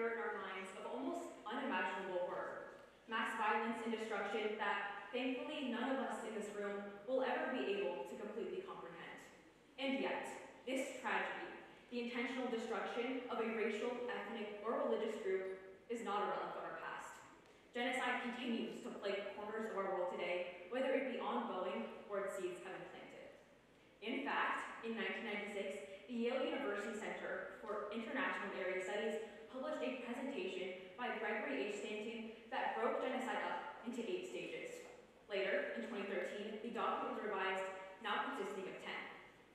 layer in our minds of almost unimaginable horror. Mass violence and destruction that, thankfully, none of us in this room will ever be able to completely comprehend. And yet, this tragedy, the intentional destruction of a racial, ethnic, or religious group, is not a relic of our past. Genocide continues to plague corners of our world today, whether it be ongoing or its seeds have been planted. In fact, in 1996, the Yale University Center for International Area Studies published a presentation by Gregory H. Stanton that broke genocide up into 8 stages. Later, in 2013, the document was revised, now consisting of 10.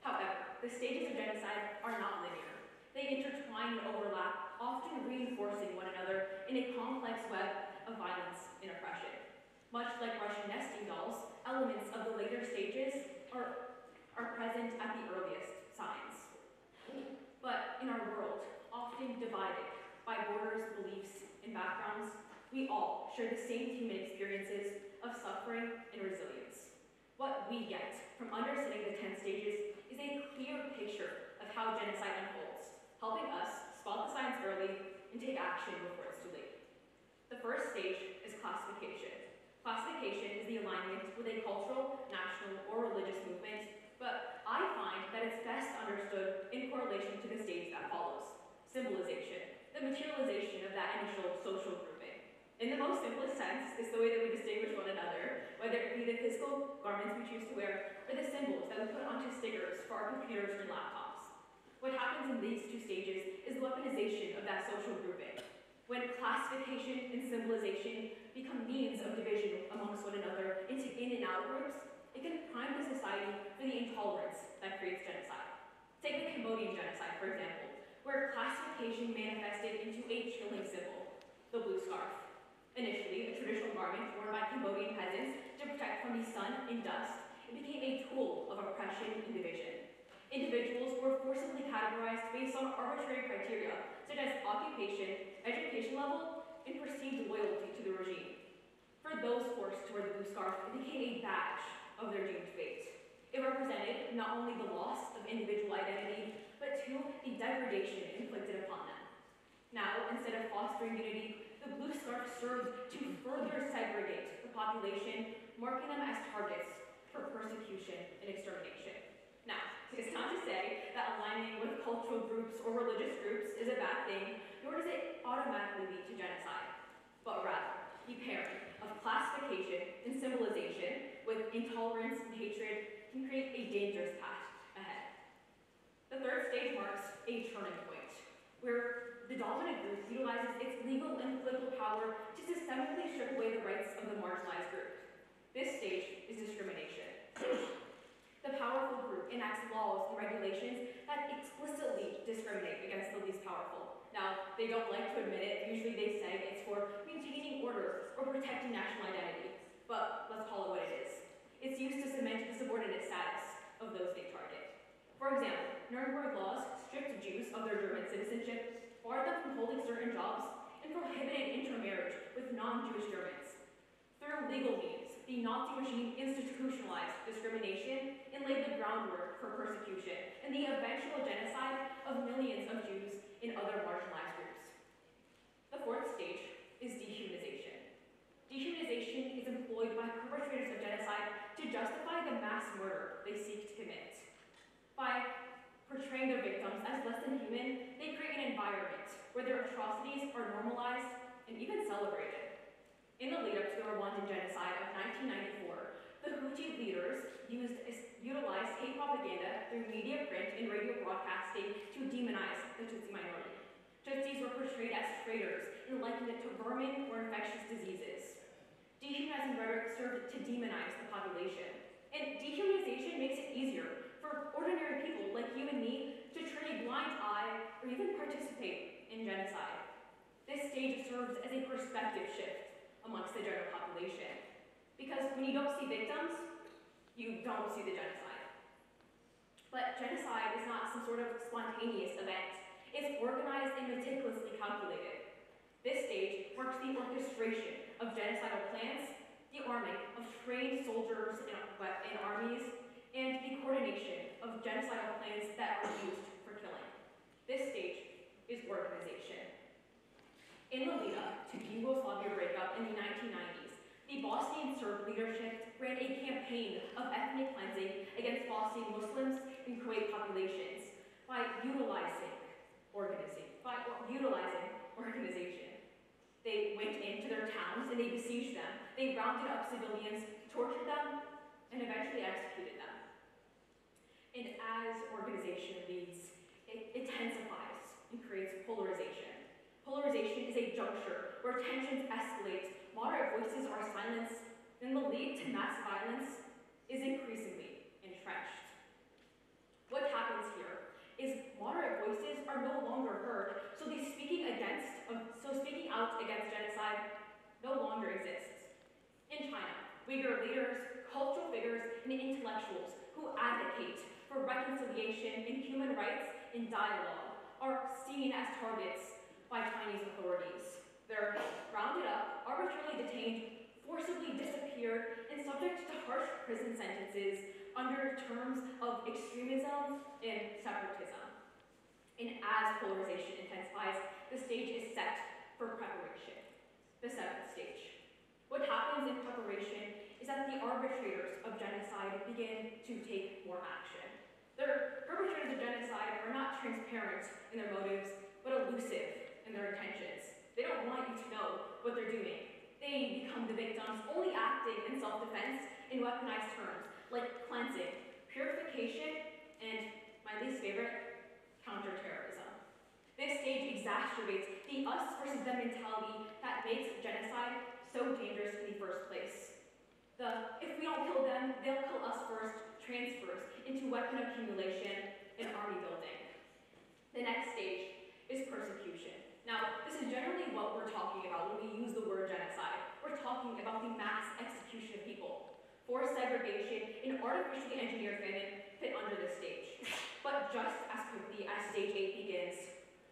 However, the stages of genocide are not linear. They intertwine and overlap, often reinforcing one another in a complex web of violence and oppression. Much like Russian nesting dolls, elements of the later stages are present at the earliest signs. But in our world, often divided by borders, beliefs, and backgrounds, we all share the same human experiences of suffering and resilience. What we get from understanding the 10 stages is a clear picture of how genocide unfolds, helping us spot the signs early and take action before it's too late. The first stage is classification. Classification is the alignment with a cultural, national, or religious movement, but I find that it's best understood in correlation to the stage that follows, symbolization, the materialization of that initial social grouping. In the most simplest sense, it's the way that we distinguish one another, whether it be the physical garments we choose to wear, or the symbols that we put onto stickers for our computers and laptops. What happens in these 2 stages is the weaponization of that social grouping. When classification and symbolization become means of division amongst one another into in and out groups, it can prime the society for the intolerance that creates genocide. Take the Cambodian genocide, for example, where classification manifested into a chilling symbol, the blue scarf. Initially, a traditional garment worn by Cambodian peasants to protect from the sun and dust, it became a tool of oppression and division. Individuals were forcibly categorized based on arbitrary criteria, such as occupation, education level, and perceived loyalty to the regime. For those forced to wear the blue scarf, it became a badge of their doomed fate. It represented not only the loss of individual identity, but too the degradation inflicted upon them. Now, instead of fostering unity, the blue scarf served to further segregate the population, marking them as targets for persecution and extermination. Now, it's not to say that aligning with cultural groups or religious groups is a bad thing, nor does it automatically lead to genocide, but rather, the pairing of classification and symbolization with intolerance and hatred can create a dangerous path ahead. The third stage marks a turning point, where the dominant group utilizes its legal and political power to systemically strip away the rights of the marginalized group. This stage is discrimination. The powerful group enacts laws and regulations that explicitly discriminate against the least powerful. Now, they don't like to admit it. Usually they say it's for maintaining order or protecting national identity. But let's call it what it is. It's used to cement the subordinate status of those they target. For example, Nuremberg laws stripped Jews of their German citizenship, barred them from holding certain jobs, and prohibited intermarriage with non-Jewish Germans. Through legal means, the Nazi regime institutionalized discrimination and laid the groundwork for persecution and the eventual genocide of millions of Jews and other marginalized groups. The fourth stage is dehumanization. Dehumanization is employed by perpetrators of genocide to justify the mass murder they seek to commit. By portraying their victims as less than human, they create an environment where their atrocities are normalized and even celebrated. In the lead-up to the Rwandan genocide of 1994, the Hutu leaders utilized hate propaganda through media, print, and radio broadcasting to demonize the Tutsi minority. Tutsis were portrayed as traitors and likened it to vermin or infectious diseases. Dehumanizing rhetoric served to demonize the population. And dehumanization makes it easier for ordinary people like you and me to turn a blind eye or even participate in genocide. This stage serves as a perspective shift amongst the general population. Because when you don't see victims, you don't see the genocide. But genocide is not some sort of spontaneous event. It's organized and meticulously calculated. This stage marks the orchestration of genocidal plans, the arming of trained soldiers and armies, and the coordination of genocidal plans that are used for killing. This stage is organization. In the lead-up to the Yugoslavia breakup in the 1990s, the Bosnian Serb leadership ran a campaign of ethnic cleansing against Bosnian Muslims and Croat populations by utilizing organization. They went into their towns and they besieged them. They rounded up civilians, tortured them, and eventually executed them. And as organization leads, it intensifies and creates polarization. Polarization is a juncture where tensions escalate, moderate voices are silenced, and the lead to mass violence is increasingly entrenched. What happens here is moderate voices are no longer heard, so speaking out against genocide no longer exists. In China, Uyghur leaders, cultural figures, and intellectuals who advocate for reconciliation and human rights and dialogue are seen as targets by Chinese authorities. They're rounded up, arbitrarily detained, forcibly disappeared, and subject to harsh prison sentences under terms of extremism and separatism. And as polarization intensifies, the stage is set for preparation, the seventh stage. What happens in preparation is that the arbitrators of genocide begin to take more action. The perpetrators of genocide are not transparent in their motives, but elusive in their intentions. They don't want you to know what they're doing. They become the victims, only acting in self-defense in weaponized terms, like cleansing, purification, and my least favorite, counterterrorism. This stage exacerbates the us versus them mentality that makes genocide so dangerous in the first place. The if we don't kill them, they'll kill us first transfers into weapon accumulation and army building. The next stage is persecution. Now, this is generally what we're talking about when we use the word genocide. We're talking about the mass execution of people. Forced segregation and artificially engineered famine fit under this stage. But just as quickly as stage 8 begins,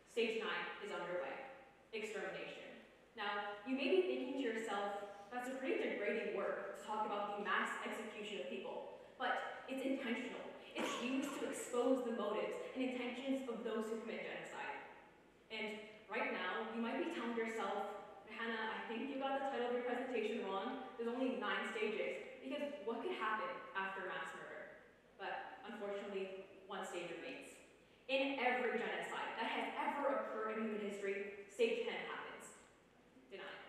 stage 9 is underway, extermination. Now, you may be thinking to yourself, that's a pretty degrading word to talk about the mass execution of people, but it's intentional. It's used to expose the motives and intentions of those who commit genocide. And right now, you might be telling yourself, Reihana, I think you got the title of your presentation wrong. There's only 9 stages, because what could happen after mass murder? But unfortunately, one stage remains. In every genocide that has ever occurred in human history, stage 10 happens. Denial.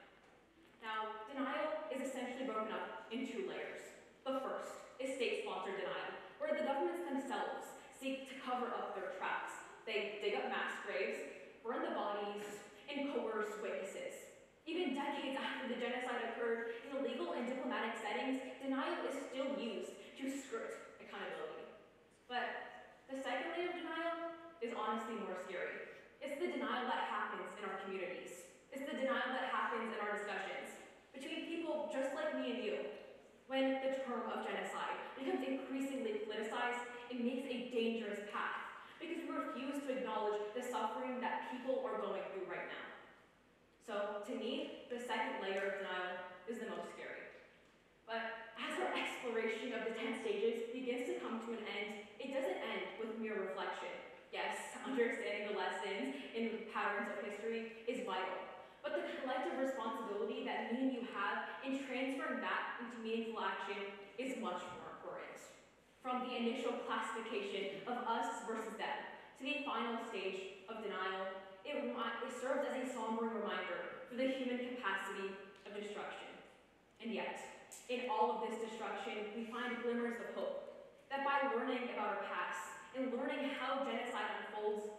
Now, denial is essentially broken up in 2 layers. The first is state-sponsored denial, where the governments themselves seek to cover up their tracks. They dig up mass graves, burn the bodies, and coerce witnesses. Even decades after the genocide occurred in the legal and diplomatic settings, denial is still used to skirt accountability. But the second layer of denial is honestly more scary. It's the denial that happens in our communities. It's the denial that happens in our discussions between people just like me and you. When the term of genocide becomes increasingly politicized, it makes a dangerous path because we refuse to acknowledge the suffering that people are going through right now. So, to me, the second layer of denial is the most scary. But as our exploration of the 10 stages begins to come to an end, it doesn't end with mere reflection. Yes, understanding the lessons and patterns of history is vital. But the collective responsibility that me and you have in transferring that into meaningful action is much more important. From the initial classification of us versus them to the final stage of denial, it serves as a sombering reminder for the human capacity of destruction. And yet, in all of this destruction, we find glimmers of hope. That by learning about our past and learning how genocide unfolds,